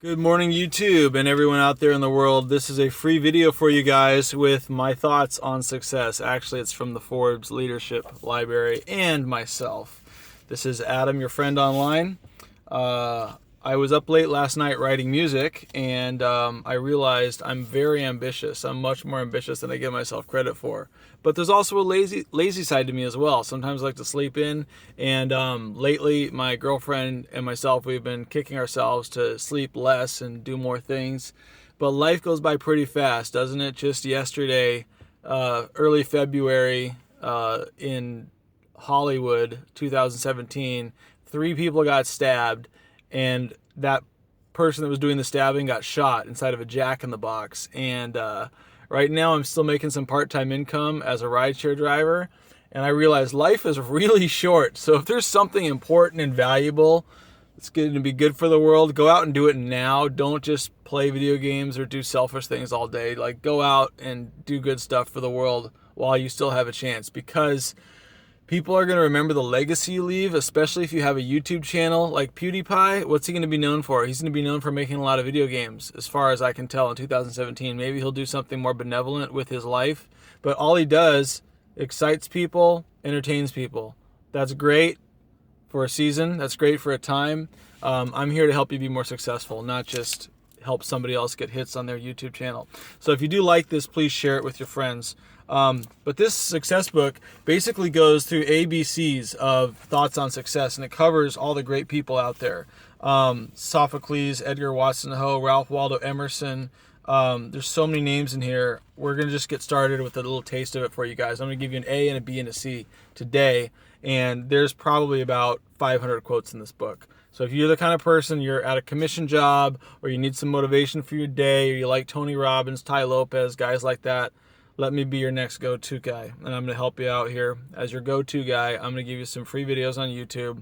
Good morning, YouTube, and everyone out there in the world. This is a free video for you guys with my thoughts on success. Actually, it's from the Forbes Leadership Library and myself. This is Adam, your friend online. I was up late last night writing music, and I realized I'm very ambitious. I'm much more ambitious than I give myself credit for. But there's also a lazy side to me as well. Sometimes I like to sleep in, and lately my girlfriend and myself, we've been kicking ourselves to sleep less and do more things. But life goes by pretty fast, doesn't it? Just yesterday, early February, in Hollywood, 2017, 3 people got stabbed, and that person that was doing the stabbing got shot inside of a Jack in the Box. And right now I'm still making some part-time income as a rideshare driver, and I realize life is really short. So if there's something important and valuable that's going to be good for the world, go out and do it now. Don't just play video games or do selfish things all day. Like, go out and do good stuff for the world while you still have a chance, because people are going to remember the legacy you leave, especially if you have a YouTube channel like PewDiePie. What's he going to be known for? He's going to be known for making a lot of video games, as far as I can tell, in 2017. Maybe he'll do something more benevolent with his life, but all he does excites people, entertains people. That's great for a season. That's great for a time. I'm here to help you be more successful, not just help somebody else get hits on their YouTube channel. So if you do like this, please share it with your friends. But this success book basically goes through ABCs of thoughts on success, and it covers all the great people out there. Sophocles, Edgar Watson Ho, Ralph Waldo Emerson. There's so many names in here. We're going to just get started with a little taste of it for you guys. I'm going to give you an A and a B and a C today, and there's probably about 500 quotes in this book. So if you're the kind of person, you're at a commission job, or you need some motivation for your day, or you like Tony Robbins, Tai Lopez, guys like that, let me be your next go-to guy. And I'm going to help you out here as your go-to guy. I'm going to give you some free videos on YouTube,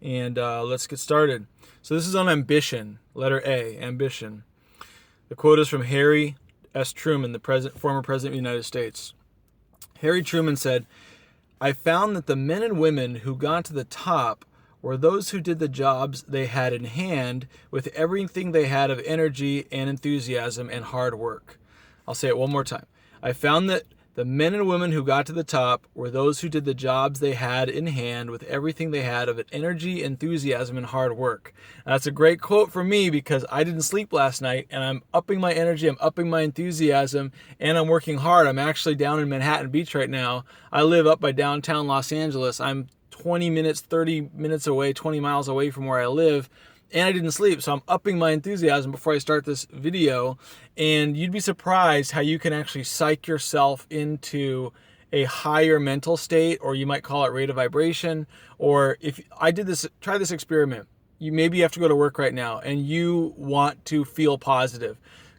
and let's get started. So this is on ambition, letter A, ambition. The quote is from Harry S. Truman, the former president of the United States. Harry Truman said, "I found that the men and women who got to the top were those who did the jobs they had in hand with everything they had of energy and enthusiasm and hard work." I'll say it one more time. I found that the men and women who got to the top were those who did the jobs they had in hand with everything they had of energy, enthusiasm, and hard work. That's a great quote for me, because I didn't sleep last night, and I'm upping my energy, I'm upping my enthusiasm, and I'm working hard. I'm actually down in Manhattan Beach right now. I live up by downtown Los Angeles. I'm 20 minutes, 30 minutes away, 20 miles away from where I live, and I didn't sleep, so I'm upping my enthusiasm before I start this video. And you'd be surprised how you can actually psych yourself into a higher mental state, or you might call it rate of vibration. Or if I did this, try this experiment. Maybe you have to go to work right now, and you want to feel positive.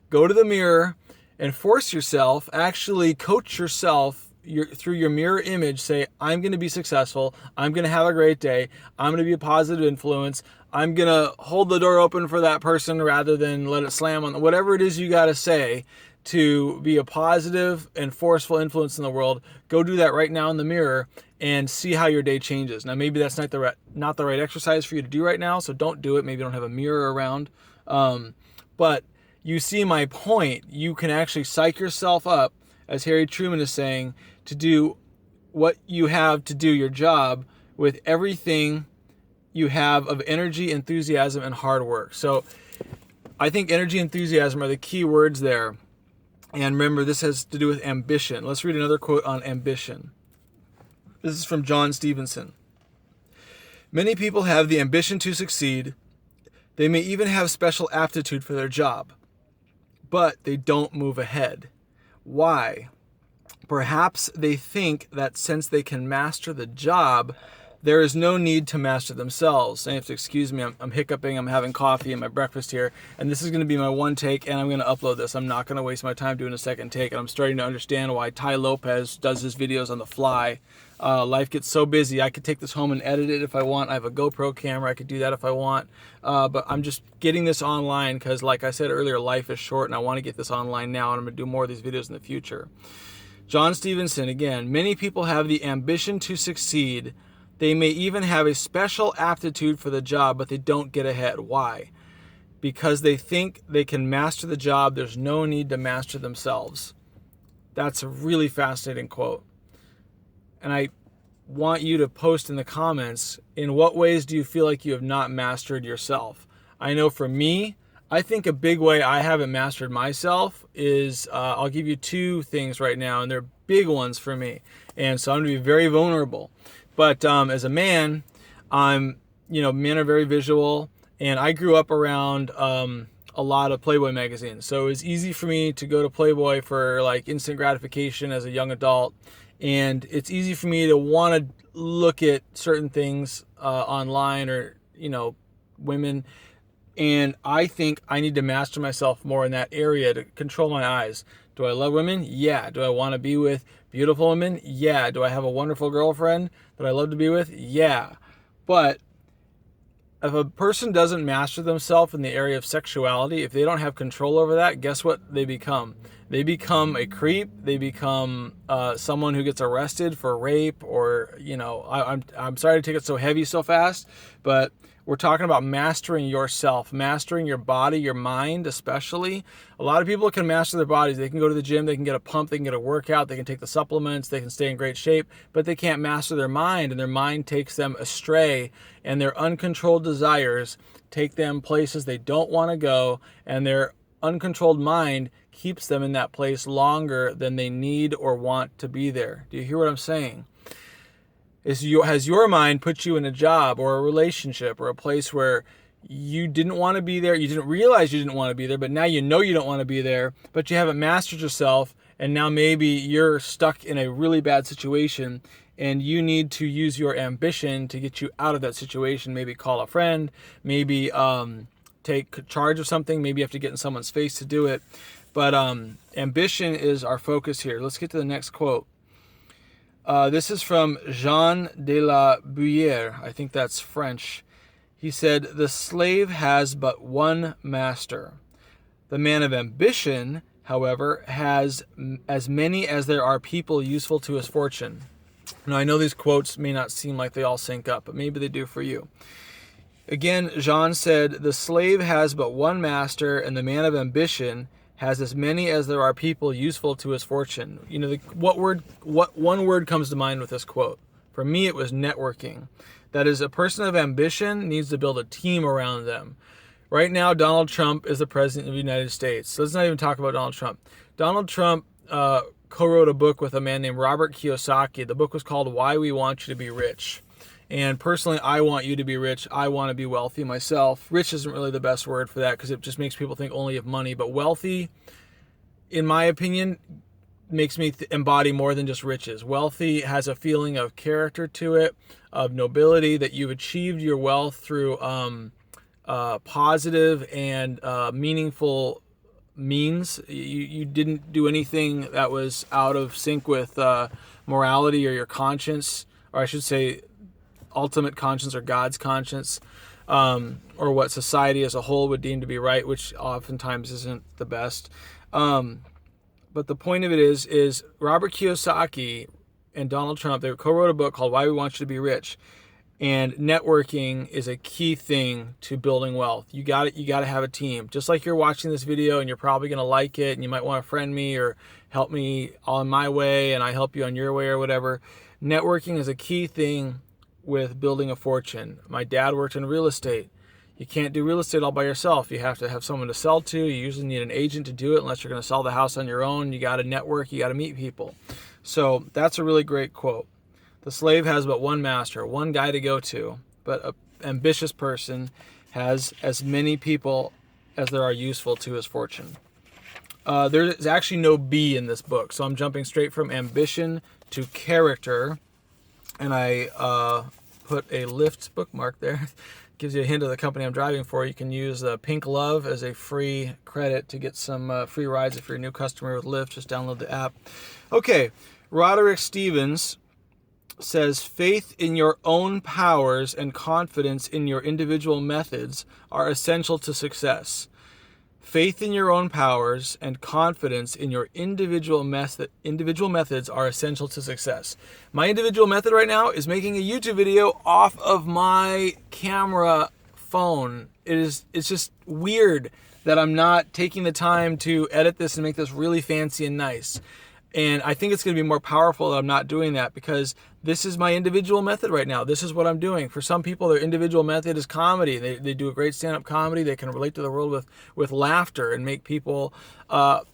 Go to the mirror and force yourself, actually coach yourself through your mirror image. Say, I'm going to be successful. I'm going to have a great day. I'm going to be a positive influence. I'm going to hold the door open for that person rather than let it slam on. Whatever it is you got to say to be a positive and forceful influence in the world, go do that right now in the mirror and see how your day changes. Now, maybe that's not the right exercise for you to do right now, so don't do it. Maybe you don't have a mirror around. But you see my point. You can actually psych yourself up, as Harry Truman is saying, to do what you have to do, your job, with everything you have of energy, enthusiasm, and hard work. So I think energy and enthusiasm are the key words there. And remember, this has to do with ambition. Let's read another quote on ambition. This is from John Stevenson. "Many people have the ambition to succeed. They may even have special aptitude for their job, but they don't move ahead. Why? Perhaps they think that since they can master the job, there is no need to master themselves." And you have to excuse me, I'm hiccuping, I'm having coffee and my breakfast here, and this is going to be my one take, and I'm going to upload this. I'm not going to waste my time doing a second take, and I'm starting to understand why Tai Lopez does his videos on the fly. Life gets so busy. I could take this home and edit it if I want. I have a GoPro camera. I could do that if I want. But I'm just getting this online because, like I said earlier, life is short, and I want to get this online now, and I'm going to do more of these videos in the future. John Stevenson, again, "Many people have the ambition to succeed. They may even have a special aptitude for the job, but they don't get ahead. Why? because they think they can master the job. There's no need to master themselves. That's a really fascinating quote. And I want you to post in the comments, in what ways do you feel like you have not mastered yourself? I know for me, I think a big way I haven't mastered myself is, I'll give you two things right now, and they're big ones for me. And so I'm going to be very vulnerable. But as a man, men are very visual, and I grew up around a lot of Playboy magazines. So it was easy for me to go to Playboy for like instant gratification as a young adult. And it's easy for me to want to look at certain things online or, women. And I think I need to master myself more in that area to control my eyes. Do I love women? Yeah. Do I want to be with beautiful women? Yeah. Do I have a wonderful girlfriend that I love to be with? Yeah. But if a person doesn't master themselves in the area of sexuality, if they don't have control over that, guess what they become? They become a creep. They become someone who gets arrested for rape, or, I'm sorry to take it so heavy so fast, but we're talking about mastering yourself, mastering your body, your mind especially. A lot of people can master their bodies. They can go to the gym, they can get a pump, they can get a workout, they can take the supplements, they can stay in great shape, but they can't master their mind, and their mind takes them astray, and their uncontrolled desires take them places they don't want to go, and their uncontrolled mind keeps them in that place longer than they need or want to be there. Do you hear what I'm saying? Has your mind put you in a job or a relationship or a place where you didn't want to be there, you didn't realize you didn't want to be there, but now you know you don't want to be there, but you haven't mastered yourself, and now maybe you're stuck in a really bad situation, and you need to use your ambition to get you out of that situation. Maybe call a friend, maybe take charge of something, maybe you have to get in someone's face to do it. But ambition is our focus here. Let's get to the next quote. This is from Jean de la Bruyère. I think that's French. He said, "The slave has but one master. The man of ambition, however, has as many as there are people useful to his fortune." Now, I know these quotes may not seem like they all sync up, but maybe they do for you. Again, Jean said, "The slave has but one master, and the man of ambition has as many as there are people useful to his fortune." What one word comes to mind with this quote? For me, it was networking. That is, a person of ambition needs to build a team around them. Right now, Donald Trump is the president of the United States. Let's not even talk about Donald Trump. Donald Trump co-wrote a book with a man named Robert Kiyosaki. The book was called Why We Want You to Be Rich. And personally, I want you to be rich. I want to be wealthy myself. Rich isn't really the best word for that because it just makes people think only of money. But wealthy, in my opinion, makes me embody more than just riches. Wealthy has a feeling of character to it, of nobility, that you've achieved your wealth through positive and meaningful means. You didn't do anything that was out of sync with morality or your conscience, or I should say ultimate conscience or God's conscience, or what society as a whole would deem to be right, which oftentimes isn't the best. But the point of it is Robert Kiyosaki and Donald Trump, they co-wrote a book called Why We Want You to Be Rich. And networking is a key thing to building wealth. You got to have a team. Just like you're watching this video and you're probably going to like it, and you might want to friend me or help me on my way and I help you on your way or whatever. Networking is a key thing with building a fortune. My dad worked in real estate. You can't do real estate all by yourself. You have to have someone to sell to. You usually need an agent to do it unless you're going to sell the house on your own. You got to network. You got to meet people. So that's a really great quote. The slave has but one master, one guy to go to, but an ambitious person has as many people as there are useful to his fortune. There is actually no B in this book, so I'm jumping straight from ambition to character, and I put a Lyft bookmark there. Gives you a hint of the company I'm driving for. You can use Pink Love as a free credit to get some free rides if you're a new customer with Lyft. Just download the app. Okay, Roderick Stevens says, faith in your own powers and confidence in your individual methods are essential to success. Faith in your own powers and confidence in your individual methods are essential to success. My individual method right now is making a YouTube video off of my camera phone. it's just weird that I'm not taking the time to edit this and make this really fancy and nice. And I think it's going to be more powerful that I'm not doing that, because this is my individual method right now. This is what I'm doing. For some people, their individual method is comedy. They do a great stand-up comedy. They can relate to the world with laughter and make people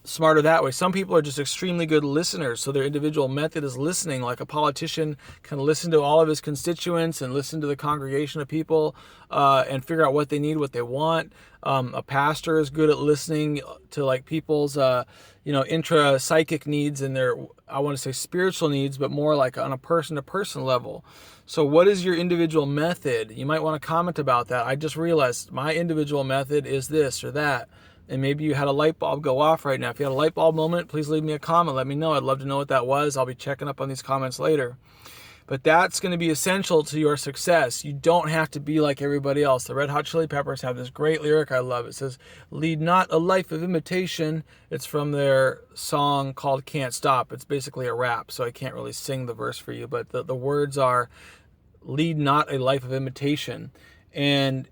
smarter that way. Some people are just extremely good listeners, so their individual method is listening. Like a politician can listen to all of his constituents and listen to the congregation of people and figure out what they need, what they want. A pastor is good at listening to like people's intra-psychic needs and their, I want to say spiritual needs, but more like on a person-to-person level. So what is your individual method? You might want to comment about that. I just realized my individual method is this or that. And maybe you had a light bulb go off right now. If you had a light bulb moment, please leave me a comment. Let me know. I'd love to know what that was. I'll be checking up on these comments later. But that's going to be essential to your success. You don't have to be like everybody else. The Red Hot Chili Peppers have this great lyric I love. It says, "Lead not a life of imitation." It's from their song called Can't Stop. It's basically a rap, so I can't really sing the verse for you. But the words are, "Lead not a life of imitation." And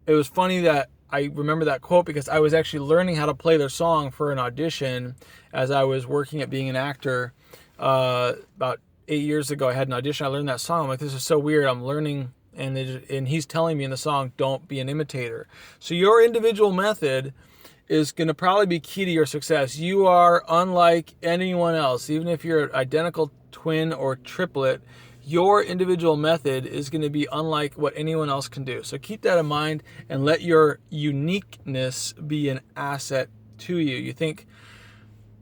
it was funny that I remember that quote because I was actually learning how to play their song for an audition as I was working at being an actor about 8 years ago. I had an audition. I learned that song. I'm like, this is so weird. I'm learning, and he's telling me in the song, don't be an imitator. So your individual method is going to probably be key to your success. You are unlike anyone else. Even if you're an identical twin or triplet, your individual method is going to be unlike what anyone else can do. So keep that in mind and let your uniqueness be an asset to you. You think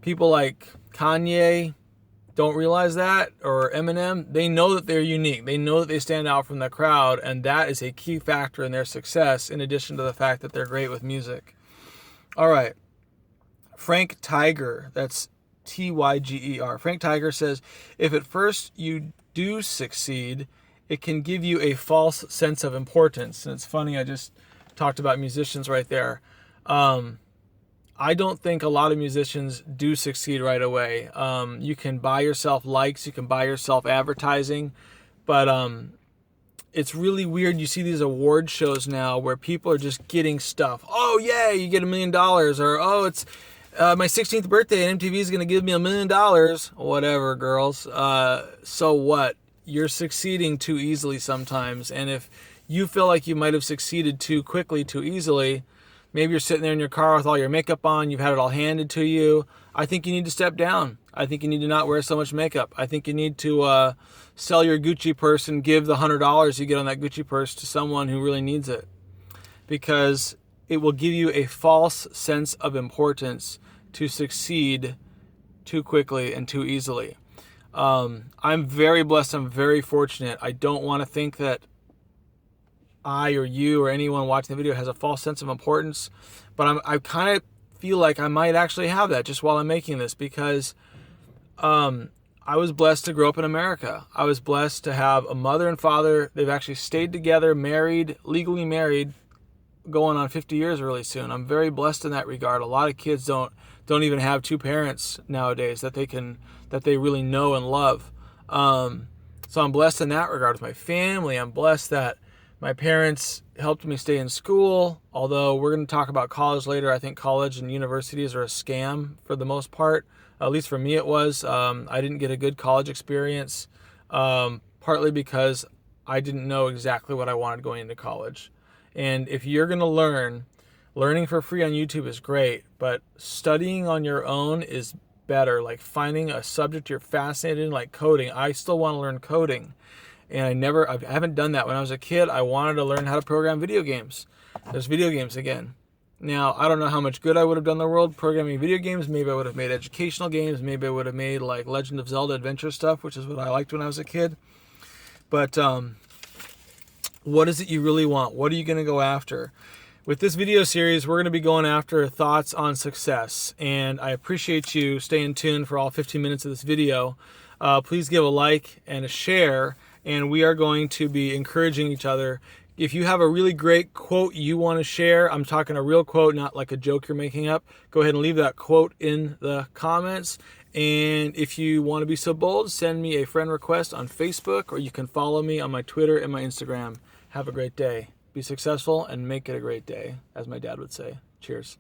people like Kanye don't realize that, or Eminem? They know that they're unique. They know that they stand out from the crowd, and that is a key factor in their success, in addition to the fact that they're great with music. All right. Frank Tiger, that's Tyger. Frank Tiger says, if at first you do succeed, it can give you a false sense of importance. And it's funny, I just talked about musicians right there. I don't think a lot of musicians do succeed right away. You can buy yourself likes, you can buy yourself advertising, but it's really weird. You see these award shows now where people are just getting stuff. Oh, yeah, you get $1 million. Or, oh, it's my 16th birthday and MTV is going to give me $1 million. Whatever, girls. So what? You're succeeding too easily sometimes. And if you feel like you might have succeeded too quickly, too easily, maybe you're sitting there in your car with all your makeup on, you've had it all handed to you, I think you need to step down. I think you need to not wear so much makeup. I think you need to sell your Gucci purse and give the $100 you get on that Gucci purse to someone who really needs it. Because it will give you a false sense of importance to succeed too quickly and too easily. I'm very blessed. I'm very fortunate. I don't want to think that I or you or anyone watching the video has a false sense of importance, but I kind of feel like I might actually have that just while I'm making this, because I was blessed to grow up in America. I was blessed to have a mother and father. They've actually stayed together, married, legally married, going on 50 years really soon. I'm very blessed in that regard. A lot of kids don't even have two parents nowadays that they really know and love. So I'm blessed in that regard with my family. I'm blessed that my parents helped me stay in school, although we're going to talk about college later. I think college and universities are a scam for the most part. At least for me it was. I didn't get a good college experience, partly because I didn't know exactly what I wanted going into college. And if you're going to learning for free on YouTube is great, but studying on your own is better. Like finding a subject you're fascinated in, like coding. I still want to learn coding. And I haven't done that. When I was a kid, I wanted to learn how to program video games. There's video games again. Now, I don't know how much good I would have done in the world programming video games. Maybe I would have made educational games. Maybe I would have made like Legend of Zelda adventure stuff, which is what I liked when I was a kid. But what is it you really want? What are you going to go after? With this video series, we're going to be going after thoughts on success. And I appreciate you staying tuned for all 15 minutes of this video. Please give a like and a share. And we are going to be encouraging each other. If you have a really great quote you want to share, I'm talking a real quote, not like a joke you're making up, go ahead and leave that quote in the comments. And if you want to be so bold, send me a friend request on Facebook, or you can follow me on my Twitter and my Instagram. Have a great day. be successful, and make it a great day, as my dad would say. Cheers.